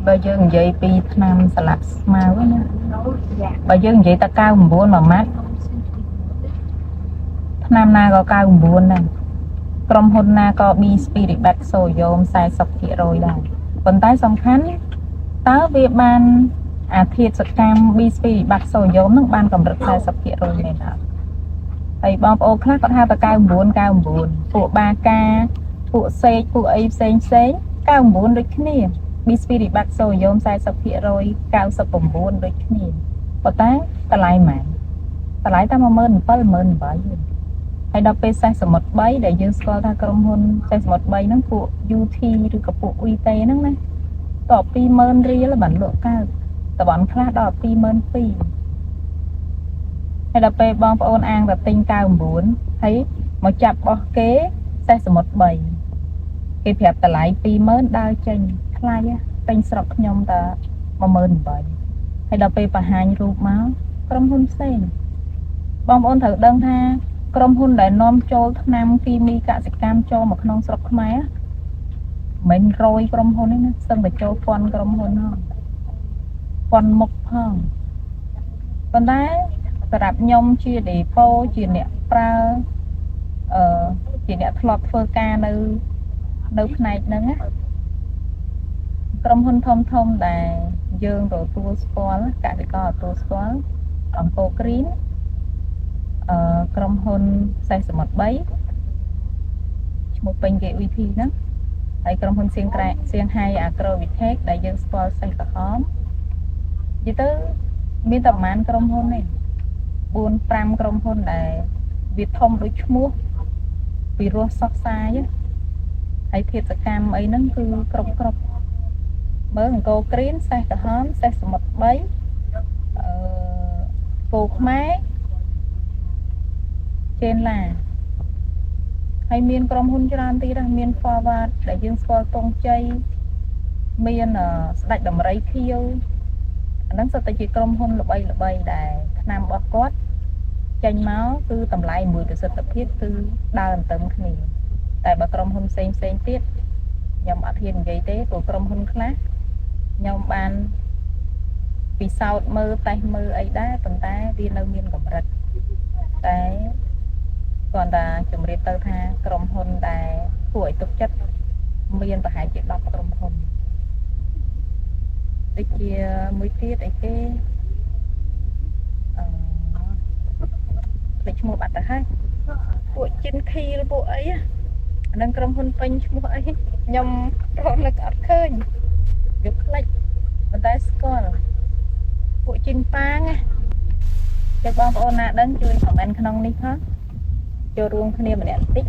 បើយើងនិយាយពីឆ្នាំស្លាប់ស្មៅណាបើយើងនិយាយតែ99មួយម៉ាត់ឆ្នាំណាក៏99ដែរក្រុមហ៊ុនណាក៏ B Spirit Back Sodium 40% ដែរប៉ុន្តែសំខាន់តើវាបានអាធាតុសកម្ម B Spirit Back Sodium នឹងបានកម្រិត 40% មែនអត់ហើយបងប្អូនខ្លះគាត់ហៅតែ99ពួកបាកាពួកសេកពួកអីផ្សេង99ដូចគ្នា B Spirit Back Sodium 40% 99ដូចគ្នាប៉ុន្តែតម្លៃម៉ែតម្លៃតែ17000 ហើយដល់ពេលសេះសមុទ្រ3ដែលយើងស្គាល់ថាក្រុមហ៊ុនសេះសមុទ្រ3ហ្នឹងពួក UT ឬក៏ពួក UT ហ្នឹងណាតប20000រៀលបានលក់កើតតបនខ្លះដល់22000ហើយដល់ពេលបងប្អូនអាងតែទិញ99ហើយមកចាប់បោះគេសេះសមុទ្រ3គេប្រាប់តម្លៃ20000ដើរចេញថ្លៃទិញស្រុកខ្ញុំតែ18000ហើយដល់ពេលបង្ហាញរូបមកក្រុមហ៊ុនផ្សេងបងប្អូនត្រូវដឹងថាក្រុមហ៊ុនដែលនាំចូលថ្នាំគីមីកសិកម្មចូលមកក្នុងស្រុកខ្មែរមិន100ក្រុមហ៊ុនទេណាសឹងតែចូល1000ក្រុមហ៊ុនហ្នឹង1000មុខផងប៉ុន្តែសម្រាប់ខ្ញុំជាដេប៉ូជាអ្នកប្រើជាអ្នកធ្លាប់ធ្វើការនៅផ្នែកហ្នឹងណាក្រុមហ៊ុនធំដែលយើងទទួលស្គាល់កសិករទទួលស្គាល់អង្គរគ្រីនក្រុមហ៊ុនសេះសមុទ្រ3ឈ្មោះពេញគេ VP ហ្នឹងហើយក្រុមហ៊ុនសៀងហៃអាក្រូវីថេកដែលយើងស្គាល់សេះក្រហមនិយាយទៅមានតែប្រហែលក្រុមហ៊ុនទេ4-5ក្រុមហ៊ុនដែលវាធំដូចឈ្មោះពីរសសុខសាយហើយធាតុសកម្មអីហ្នឹងគឺគ្រប់មើលអង្គរគ្រីនសេះក្រហមសេះសមុទ្រ3គោខ្មែរចេនឡាហើយមានក្រុមហ៊ុនច្រើនទៀតមាន Forward ដែលយើងស្គាល់តងជ័យមានស្ដេចដំរីខៀវអាហ្នឹងសុទ្ធតែជាក្រុមហ៊ុនល្បីដែលឆ្នាំរបស់គាត់ចេញមកគឺតម្លៃមួយប្រសិទ្ធភាពគឺដើរអន្ទឹមគ្នាតែបើក្រុមហ៊ុនផ្សេងទៀតខ្ញុំអត់ហ៊ាននិយាយទេព្រោះក្រុមហ៊ុនខ្លះខ្ញុំបានពិសោធន៍មើលតេស្តមើលអីដែរប៉ុន្តែវានៅមានកម្រិតតែគាត់ថាជំរាបទៅថាក្រុមហ៊ុនដែលគួរឲ្យទុកចិត្តមានប្រហែលជា10ក្រុមហ៊ុនដូចជាមួយទៀតអីគេលេខឈ្មោះបាត់ទៅហើយពួកចិនខីឬពួកអីអានឹងក្រុមហ៊ុនពេញឈ្មោះអីខ្ញុំរកនឹកអត់ឃើញយកផ្លេចប៉ុន្តែស្គាល់ពួកចិនប៉ាងណាចឹងបងប្អូនណាដឹងជួយខមមិនក្នុងនេះផងចូលរួមគ្នាម្នាក់តិច